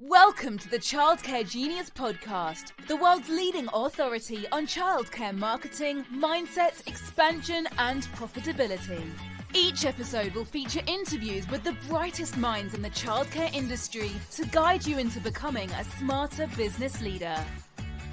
Welcome to the Childcare Genius podcast, the world's leading authority on childcare marketing, mindset, expansion, and profitability. Each episode will feature interviews with the brightest minds in the childcare industry to guide you into becoming a smarter business leader.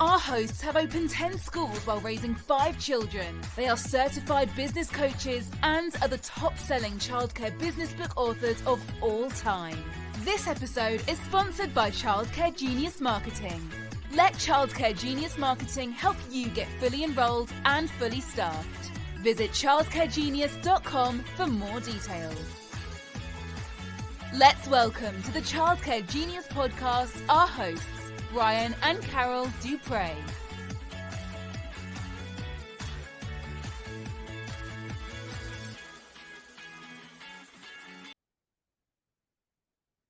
Our hosts have opened 10 schools while raising 5 children. They are certified business coaches and are the top-selling childcare business book authors of all time. This episode is sponsored by Childcare Genius Marketing. Let Childcare Genius Marketing help you get fully enrolled and fully staffed. Visit childcaregenius.com for more details. Let's welcome to the Childcare Genius podcast our hosts, Brian and Carol Duprey.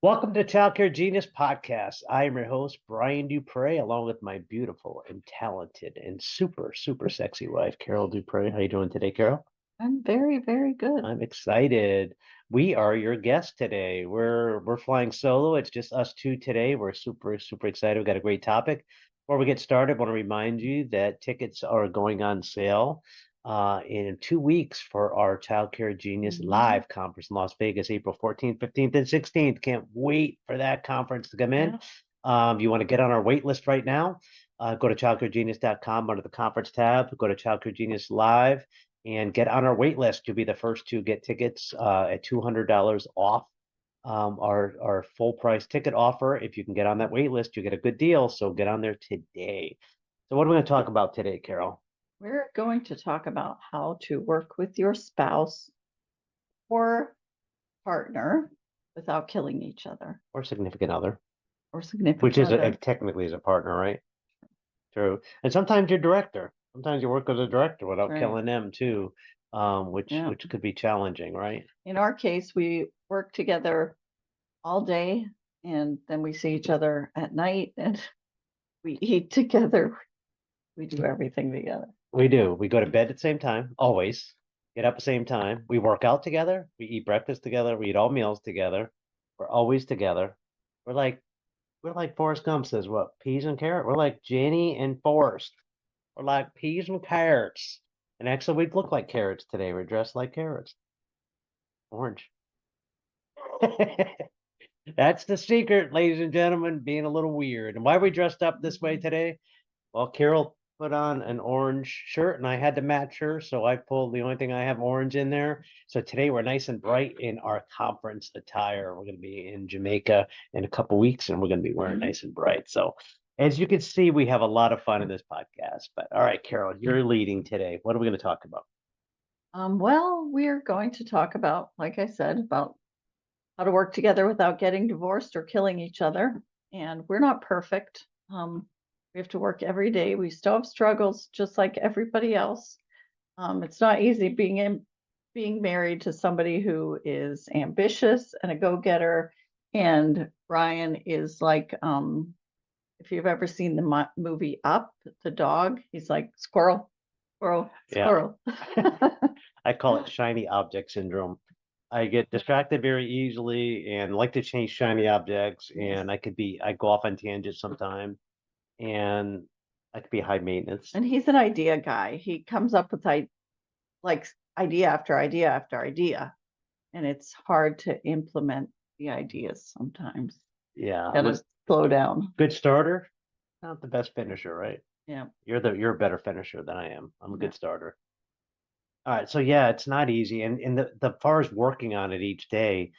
Welcome to Childcare Genius Podcast. I am your host, Brian Duprey, along with my beautiful and talented and super sexy wife, Carol Duprey. How you doing today, Carol? I'm very, very good. I'm excited. We are your guests today. We're flying solo. It's just us two today. We're super excited. We've got a great topic. Before we get started, I want to remind you that tickets are going on sale in 2 weeks for our Childcare Genius Live conference in Las Vegas, April 14th, 15th, and 16th. Can't wait for that conference to come in. If you want to get on our wait list right now, go to childcaregenius.com under the conference tab, go to Childcare Genius Live, and get on our wait list. You'll be the first to get tickets at $200 off our full price ticket offer. If you can get on that wait list, you get a good deal. So get on there today. So what are we going to talk about today, Carol? We're going to talk about how to work with your spouse or partner without killing each other. Or significant other. Or significant Which is other. technically is a partner, right? True. And sometimes your director. Sometimes you work with a director without killing them too, which could be challenging, right? In our case, we work together all day, and then we see each other at night, and we eat together. We do everything together. We do. We go to bed at the same time, always. Get up at the same time. We work out together. We eat breakfast together. We eat all meals together. We're always together. We're like Forrest Gump says, what? Peas and carrot? We're like Jenny and Forrest. We're like peas and carrots. And actually, we look like carrots today. We're dressed like carrots. Orange. That's the secret, ladies and gentlemen, being a little weird. And why are we dressed up this way today? Well, Carol put on an orange shirt and I had to match her, so I pulled the only thing I have orange in there. So today we're nice and bright in our conference attire. We're going to be in Jamaica in a couple weeks and we're going to be wearing nice and bright. So as you can see, we have a lot of fun in this podcast. But all right, Carol, you're leading today. What are we going to talk about? Well, we're going to talk about, like I said, about how to work together without getting divorced or killing each other. And we're not perfect. We have to work every day. We still have struggles just like everybody else. It's not easy being married to somebody who is ambitious and a go-getter. And Brian is like, if you've ever seen the movie Up, the dog, he's like squirrel. Yeah. I call it shiny object syndrome. I get distracted very easily and like to chase shiny objects, and I go off on tangents sometimes. And I could be high maintenance. And he's an idea guy. He comes up with idea after idea after idea. And it's hard to implement the ideas sometimes. Yeah. Gotta slow down. Good starter, not the best finisher, right? Yeah. You're a better finisher than I am. I'm a good starter. All right. So yeah, it's not easy. And the far as working on it each day,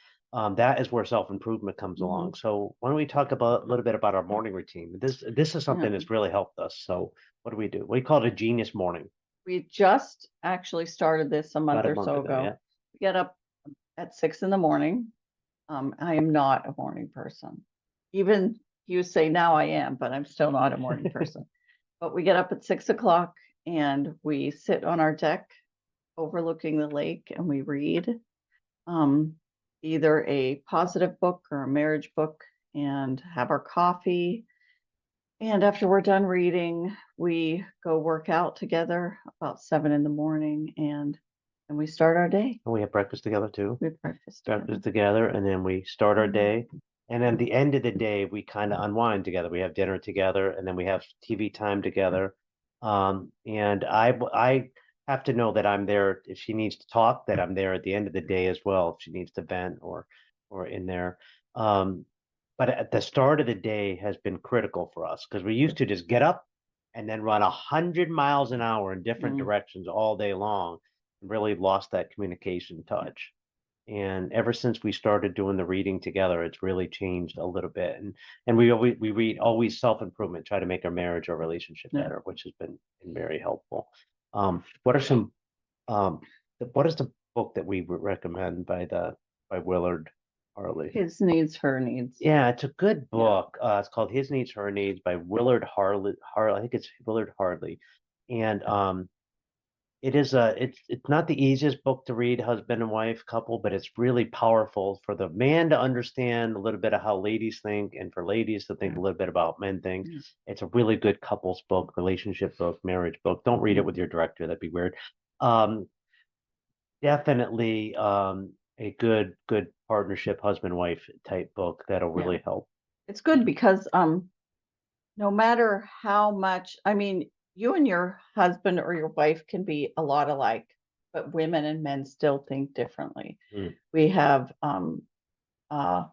that is where self-improvement comes along. So why don't we talk a little bit about our morning routine? This is something that's really helped us. So what do? We call it a genius morning. We just actually started this a month or so ago. Yeah. We get up at 6 a.m. I am not a morning person. Even you say now I am, but I'm still not a morning person. But we get up at 6 o'clock and we sit on our deck overlooking the lake and we read. Either a positive book or a marriage book, and have our coffee. And after we're done reading, we go work out together about 7 a.m. and we start our day. And we have breakfast together too. We have breakfast together, and then we start our day. And then the end of the day, we kind of unwind together. We have dinner together, and then we have TV time together. And I have to know that I'm there if she needs to talk, that I'm there at the end of the day as well, if she needs to vent or in there. Um, but at the start of the day has been critical for us because we used to just get up and then run 100 miles an hour in different directions all day long, and really lost that communication touch. And ever since we started doing the reading together, it's really changed a little bit. And we read always self-improvement, try to make our marriage or relationship Yeah. better, which has been very helpful. What are some what is the book that we would recommend by Willard Harley? His Needs, Her Needs. Yeah, it's a good Yeah. book. It's called His Needs, Her Needs by Willard Harley. I think it's Willard Harley. And it's not the easiest book to read, husband and wife couple, but it's really powerful for the man to understand a little bit of how ladies think, and for ladies to think a little bit about men think. Yeah. It's a really good couples book, relationship book, marriage book. Don't read it with your director, that'd be weird. Definitely a good partnership, husband wife type book that'll really help. It's good because no matter how much, I mean, you and your husband or your wife can be a lot alike, but women and men still think differently. We have not,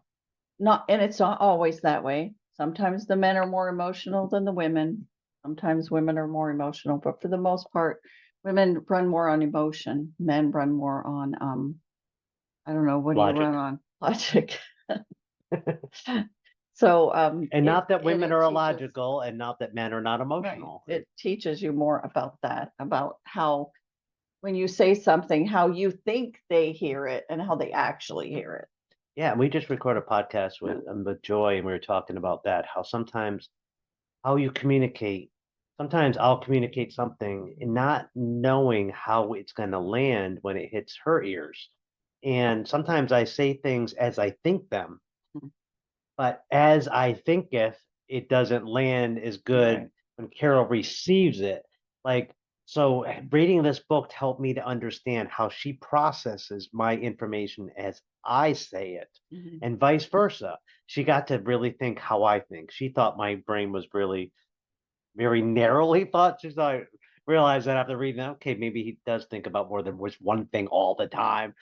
and it's not always that way. Sometimes the men are more emotional than the women. Sometimes women are more emotional, but for the most part, women run more on emotion. Men run more on I don't know, what do you Logic. run on? Logic. So And not that women are teaches, illogical, and not that men are not emotional. right. It teaches you more about that, about how when you say something, how you think they hear it and how they actually hear it. Yeah, and we just recorded a podcast with Joy, and we were talking about that, how sometimes how you communicate. Sometimes I'll communicate something and not knowing how it's going to land when it hits her ears. And sometimes I say things as I think them, but as I thinketh, it doesn't land as good Right. when Carol receives it. Like, so reading this book helped me to understand how she processes my information as I say it, and vice versa. She got to really think how I think. She thought my brain was really very narrowly thought. She's like, realized that after reading that, okay, maybe he does think about more than just one thing all the time.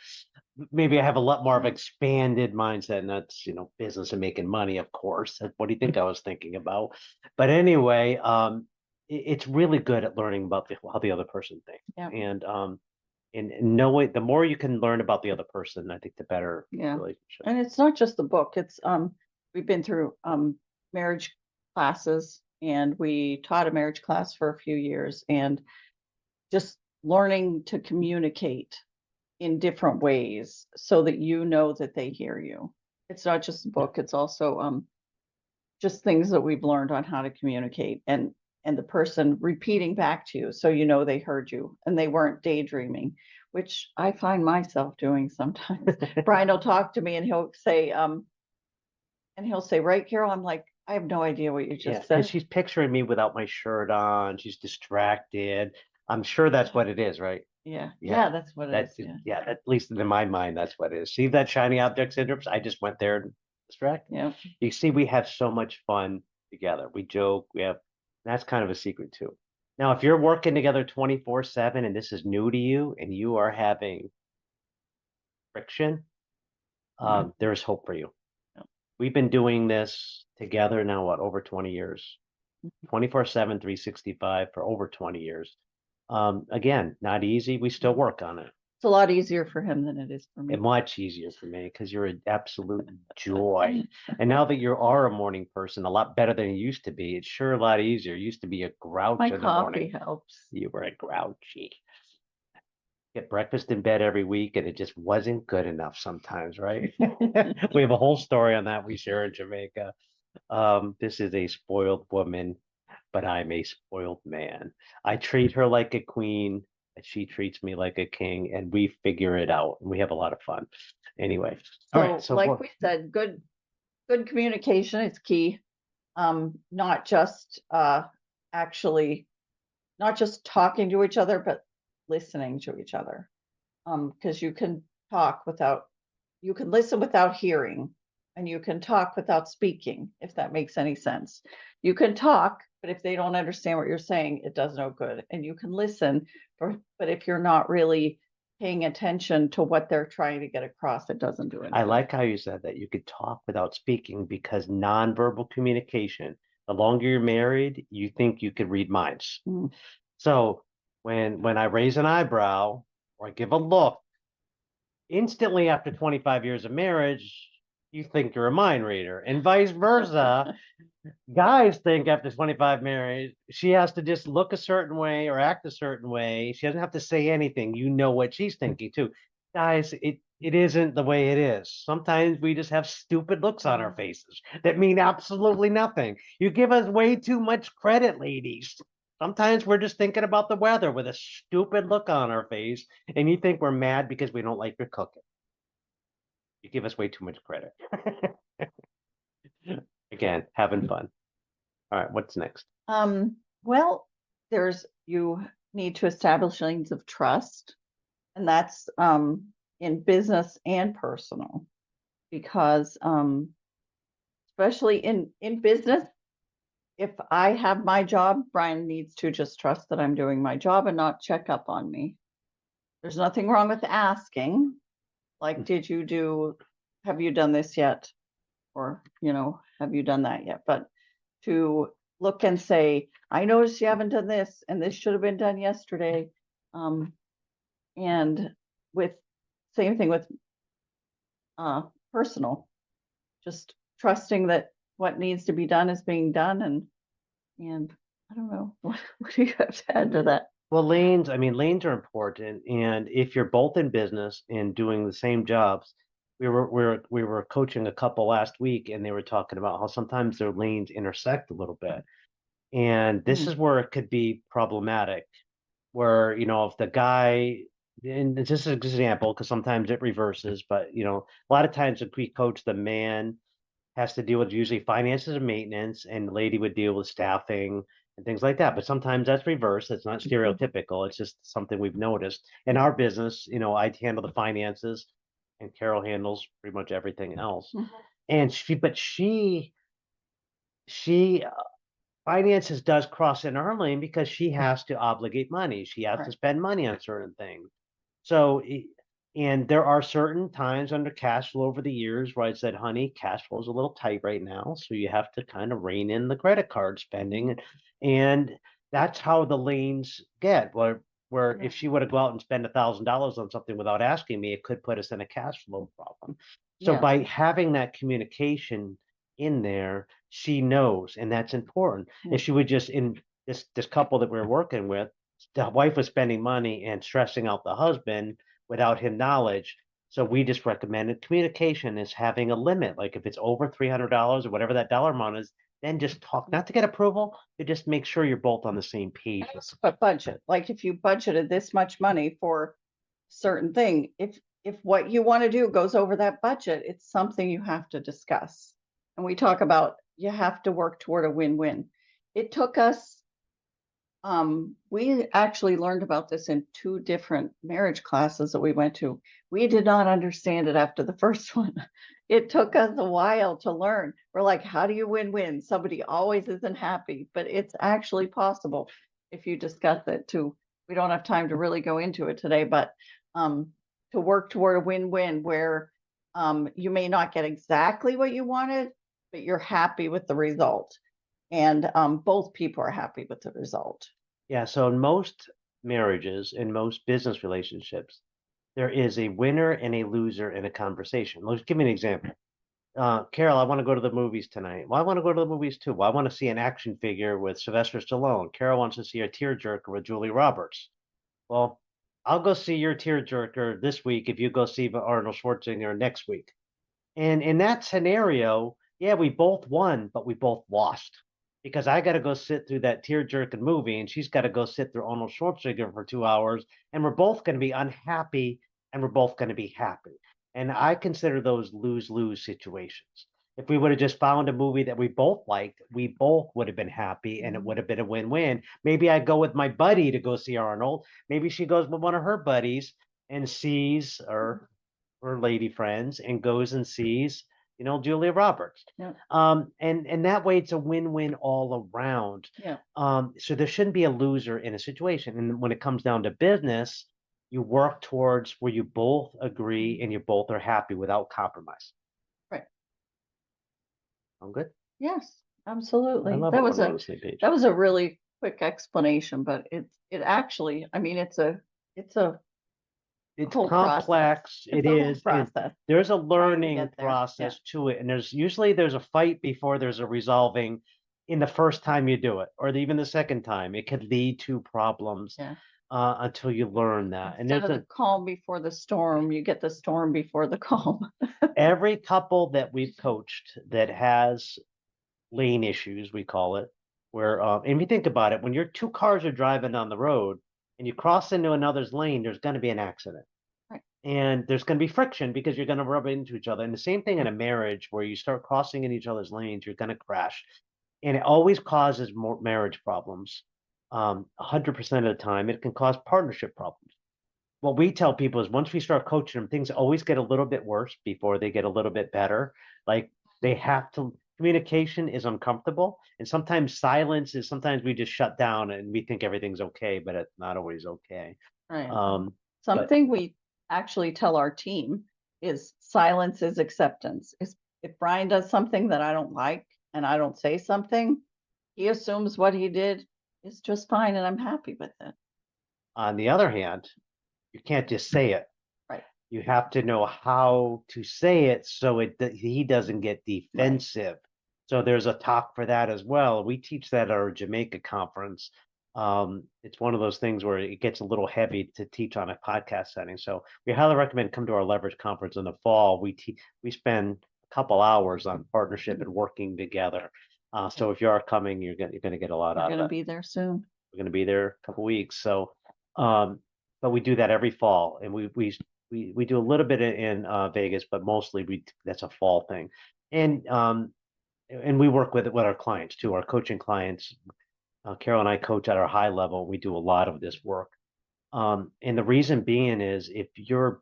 Maybe I have a lot more of expanded mindset, and that's, business and making money, of course. What do you think I was thinking about? But anyway, it's really good at learning about how the other person thinks. Yeah. And knowing, the more you can learn about the other person, I think the better relationship. And it's not just the book. It's we've been through marriage classes, and we taught a marriage class for a few years, and just learning to communicate in different ways so that you know that they hear you. It's not just a book, it's also just things that we've learned on how to communicate, and the person repeating back to you so you know they heard you and they weren't daydreaming, which I find myself doing sometimes. Brian will talk to me and he'll say, right, Carol? I'm like, I have no idea what you just said. And she's picturing me without my shirt on. She's distracted. I'm sure that's what it is, right? Yeah, Yeah, that's what it is. Yeah, at least in my mind, that's what it is. See that shiny object syndrome? I just went there and distracted. Yeah. You see, we have so much fun together. We joke. That's kind of a secret too. Now, if you're working together 24/7 and this is new to you and you are having friction, there's hope for you. We've been doing this together now, over 20 years, 24/7, 365 for over 20 years. Again, not easy. We still work on it. It's a lot easier for him than it is for me. And much easier for me because you're an absolute joy. And now that you are a morning person, a lot better than you used to be. It's sure a lot easier. You used to be a grouch My in the morning. coffee helps. You were a grouchy. Get breakfast in bed every week, and it just wasn't good enough sometimes, right? We have a whole story on that we share in Jamaica. This is a spoiled woman, but I'm a spoiled man. I treat her like a queen, and she treats me like a king, and we figure it out, and we have a lot of fun. Anyway, So, all right. So like we said, good communication is key. Not just actually, not just talking to each other, but listening to each other. Because you can listen without hearing, and you can talk without speaking, if that makes any sense. You can talk, but if they don't understand what you're saying, it does no good. And you can listen, but if you're not really paying attention to what they're trying to get across, it doesn't do anything. I like how you said that you could talk without speaking, because nonverbal communication, the longer you're married, you think you could read minds. Mm. So when I raise an eyebrow or I give a look, instantly after 25 years of marriage, you think you're a mind reader, and vice versa. Guys think after 25 marriage, she has to just look a certain way or act a certain way. She doesn't have to say anything. You know what she's thinking too. Guys, it isn't the way it is. Sometimes we just have stupid looks on our faces that mean absolutely nothing. You give us way too much credit, ladies. Sometimes we're just thinking about the weather with a stupid look on our face, and you think we're mad because we don't like your cooking. You give us way too much credit. Again, having fun. All right, what's next? Well, you need to establish lines of trust, and that's in business and personal, because especially in business, if I have my job, Brian needs to just trust that I'm doing my job and not check up on me. There's nothing wrong with asking, like, have you done this yet? Or, have you done that yet? But to look and say, I noticed you haven't done this, and this should have been done yesterday. And same thing with personal, just trusting that what needs to be done is being done. And I don't know, what do you have to add to that? Well, lanes are important. And if you're both in business and doing the same jobs, we were coaching a couple last week, and they were talking about how sometimes their lanes intersect a little bit. And this is where it could be problematic, where, if the guy, and it's just an example, because sometimes it reverses, but, a lot of times if we coach, the man has to deal with usually finances and maintenance, and the lady would deal with staffing and things like that. But sometimes that's reversed. It's not stereotypical. It's just something we've noticed in our business. I handle the finances, and Carol handles pretty much everything else. And she finances does cross in our lane because she has to obligate money. She has to spend money on certain things. So, and there are certain times under cash flow over the years where I said, honey, cash flow is a little tight right now. So you have to kind of rein in the credit card spending. And that's how the lanes get, where if she were to go out and spend $1,000 on something without asking me, it could put us in a cash flow problem. So by having that communication in there, she knows, and that's important. If she would just, in this couple that we're working with, the wife was spending money and stressing out the husband without him knowledge. So we just recommended communication is having a limit. Like if it's over $300 or whatever that dollar amount is, then just talk, not to get approval, to just make sure you're both on the same page. But budget, like if you budgeted this much money for certain thing, if what you want to do goes over that budget, it's something you have to discuss. And we talk about, you have to work toward a win-win. It took us, we actually learned about this in 2 different marriage classes that we went to. We did not understand it after the first one. It took us a while to learn. We're like, how do you win-win? Somebody always isn't happy, but it's actually possible if you discuss it too. We don't have time to really go into it today, but to work toward a win-win where you may not get exactly what you wanted, but you're happy with the result. And both people are happy with the result. Yeah, so in most marriages, in most business relationships, there is a winner and a loser in a conversation. Let's give me an example. Carol, I want to go to the movies tonight. Well, I want to go to the movies too. Well, I want to see an action figure with Sylvester Stallone. Carol wants to see a tearjerker with Julie Roberts. Well, I'll go see your tearjerker this week if you go see Arnold Schwarzenegger next week. And in that scenario, yeah, we both won, but we both lost. Because I got to go sit through that tear-jerking movie, and she's got to go sit through Arnold Schwarzenegger for 2 hours, and we're both going to be unhappy, and we're both going to be happy. And I consider those lose-lose situations. If we would have just found a movie that we both liked, we both would have been happy, and it would have been a win-win. Maybe I go with my buddy to go see Arnold. Maybe she goes with one of her buddies and sees, or her lady friends, and goes and sees Julia Roberts. Yeah. And that way it's a win-win all around. Yeah. So there shouldn't be a loser in a situation. And when it comes down to business, you work towards where you both agree and you both are happy without compromise. Right. Sound good? Yes, I absolutely. love That it was when we're on a the same page. that was a really quick explanation, but it actually, I mean, it's a It's whole process. complex. It It's a whole is, and process there's a trying to learning get there. Yeah. process to it. And there's a fight before there's a resolving in the first time you do it, or even the second time. It could lead to problems Yeah. until you learn that. And Instead of the calm before the storm, you get the storm before the calm. every couple that we've coached that has lane issues, we call it, where and if you think about it, when your two cars are driving down the road and you cross into another's lane, there's going to be an accident. Right. And there's going to be friction because you're going to rub into each other. And the same thing in a marriage where you start crossing in each other's lanes, you're going to crash. And it always causes more marriage problems. 100% of the time, it can cause partnership problems. What we tell people is once we start coaching them, things always get a little bit worse before they get a little bit better. Like they have to, communication is uncomfortable. And sometimes silence is, sometimes we just shut down and we think everything's okay, but it's not always okay. Right. But Something we actually tell our team is silence is acceptance. If Brian does something that I don't like and I don't say something, he assumes what he did is just fine and I'm happy with it. on the other hand, you can't just say it. Right. You have to know how to say it so he doesn't get defensive. So there's a talk for that as well. We teach that at our Jamaica conference. It's one of those things where it gets a little heavy to teach on a podcast setting. So we highly recommend come to our leverage conference in the fall. We spend a couple hours on partnership and working together. So if you are coming, you're gonna get a lot out of it. We're gonna be there soon. We're gonna be there a couple weeks. So but we do that every fall, and we do a little bit in Vegas, but mostly that's a fall thing. And we work with our clients too, our coaching clients. Carol and I coach at our high level. We do a lot of this work. And the reason being is if your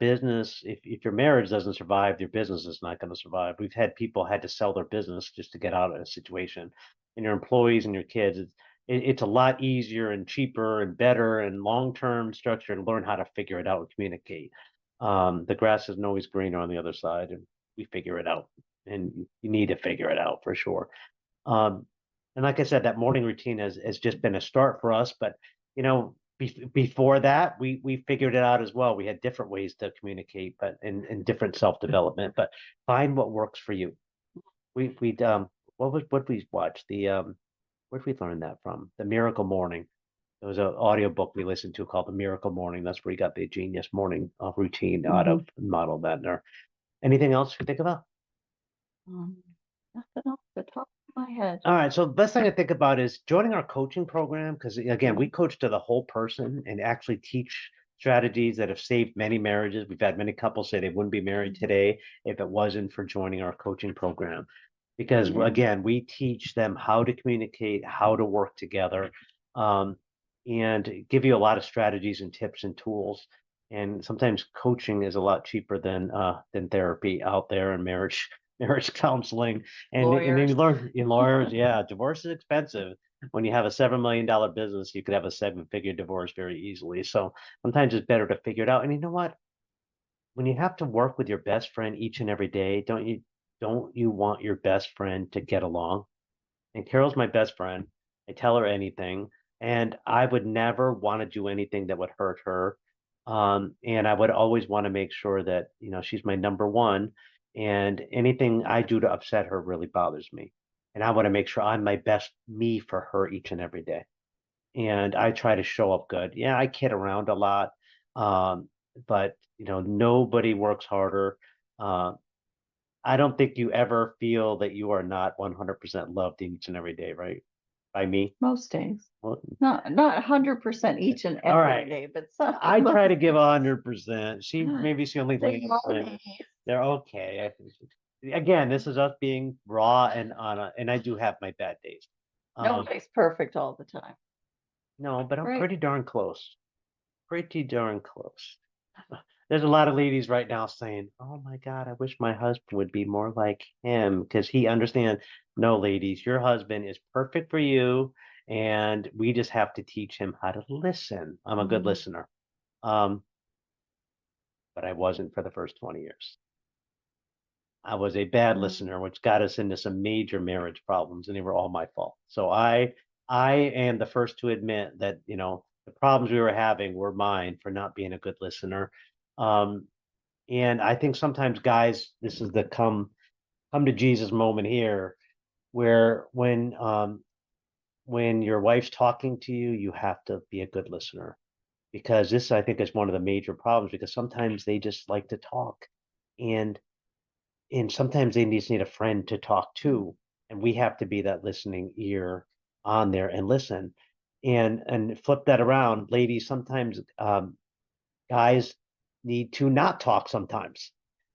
marriage doesn't survive, your business is not going to survive. We've had people had to sell their business just to get out of a situation. And your employees and your kids, it's a lot easier and cheaper and better and long-term structure to learn how to figure it out and communicate. The grass isn't always greener on the other side, and we figure it out. And you need to figure it out for sure. Um, and like I said, that morning routine has just been a start for us. But before that, we figured it out as well. We had different ways to communicate, but in different self-development. But find what works for you. We what we watched where'd we learn that from? The Miracle Morning. There was an audio book we listened to called The Miracle Morning. That's where you got the genius morning routine out of model that there. Anything else you think about? Nothing off the top of my head. All right. So the best thing to think about is joining our coaching program because again, we coach to the whole person and actually teach strategies that have saved many marriages. We've had many couples say they wouldn't be married today if it wasn't for joining our coaching program. Because again, we teach them how to communicate, how to work together, and give you a lot of strategies and tips and tools. And sometimes coaching is a lot cheaper than therapy out there and marriage counseling. And then you learn in lawyers, yeah, divorce is expensive. When you have a $7 million business, you could have a 7-figure divorce very easily. So sometimes it's better to figure it out. And you know what? When you have to work with your best friend each and every day, don't you want your best friend to get along? And Carol's my best friend. I tell her anything, and I would never want to do anything that would hurt her. And I would always want to make sure that, she's my number one, and anything I do to upset her really bothers me. And I want to make sure I'm my best me for her each and every day. And I try to show up good. Yeah, I kid around a lot. But nobody works harder. Uh, I don't think you ever feel that you are not 100% loved each and every day, right? By me. Most days. Well, Not 100% each and all every right. day, but some. I try to give 100%. Maybe she only They are 20%. days. They're okay. Again, this is us being raw and honest, and I do have my bad days. Nobody's perfect all the time. No, but I'm Right. pretty darn close. Pretty darn close. There's a lot of ladies right now saying, "Oh my God, I wish my husband would be more like him because he understands." No, ladies, your husband is perfect for you, and we just have to teach him how to listen. I'm a good Mhm. listener, but I wasn't for the first 20 years. I was a bad Mm. listener, which got us into some major marriage problems, and they were all my fault. So I am the first to admit that, the problems we were having were mine for not being a good listener. Um, and I think sometimes guys, this is the come to Jesus moment here, where when your wife's talking to you, you have to be a good listener because this I think is one of the major problems because sometimes they just like to talk and sometimes they just need a friend to talk to, and we have to be that listening ear on there and listen. And flip that around, ladies, sometimes guys need to not talk sometimes.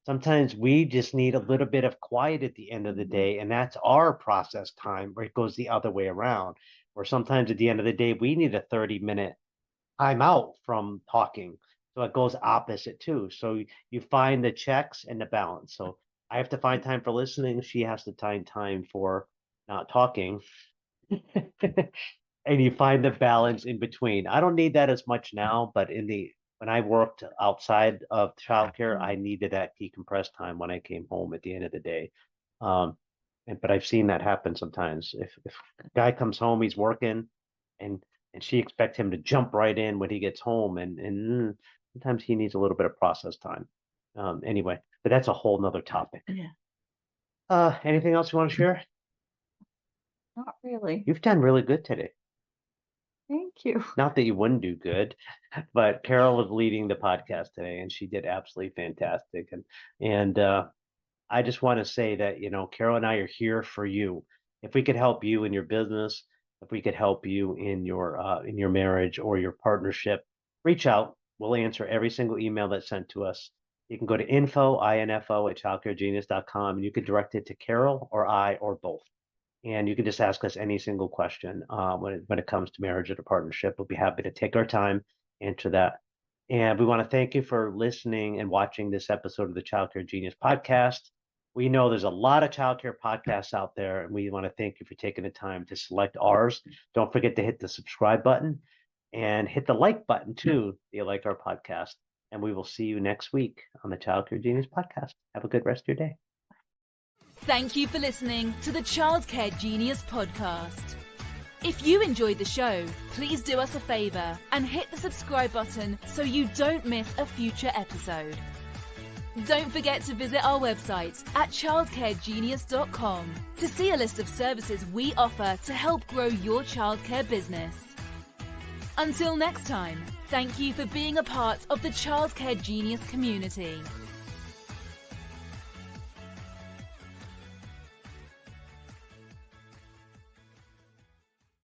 Sometimes we just need a little bit of quiet at the end of the Mhm. day, and that's our process time, where it goes the other way around. Or sometimes at the end of the day, we need a 30-minute time out from talking. So it goes opposite too. So you find the checks and the balance. So I have to find time for listening. She has to find time for not talking. And you find the balance in between. I don't need that as much now, but when I worked outside of childcare, Mm. I needed that decompressed time when I came home at the end of the day. Um, but I've seen that happen sometimes. If a guy comes home, he's working, and she expects him to jump right in when he gets home, and sometimes he needs a little bit of process time. Anyway, but that's a whole nother topic. Yeah, Anything else you want to share? not really. You've done really good today. Thank you. Not that you wouldn't do good, but Carol was leading the podcast today, and she did absolutely fantastic. And I just want to say that, Carol and I are here for you. If we could help you in your business, if we could help you in your marriage or your partnership, reach out. We'll answer every single email that's sent to us. You can go to info at childcaregenius.com, and you can direct it to Carol or I or both. And you can just ask us any single question when it comes to marriage or to partnership. We'll be happy to take our time, answer that. And we want to thank you for listening and watching this episode of the Childcare Genius podcast. We know there's a lot of childcare podcasts out there, and we want to thank you for taking the time to select ours. Don't forget to hit the subscribe button and hit the like button too, if you like our podcast. And we will see you next week on the Childcare Genius podcast. Have a good rest of your day. Thank you for listening to the Childcare Genius podcast. If you enjoyed the show, please do us a favour and hit the subscribe button so you don't miss a future episode. Don't forget to visit our website at childcaregenius.com to see a list of services we offer to help grow your childcare business. Until next time, thank you for being a part of the Childcare Genius community.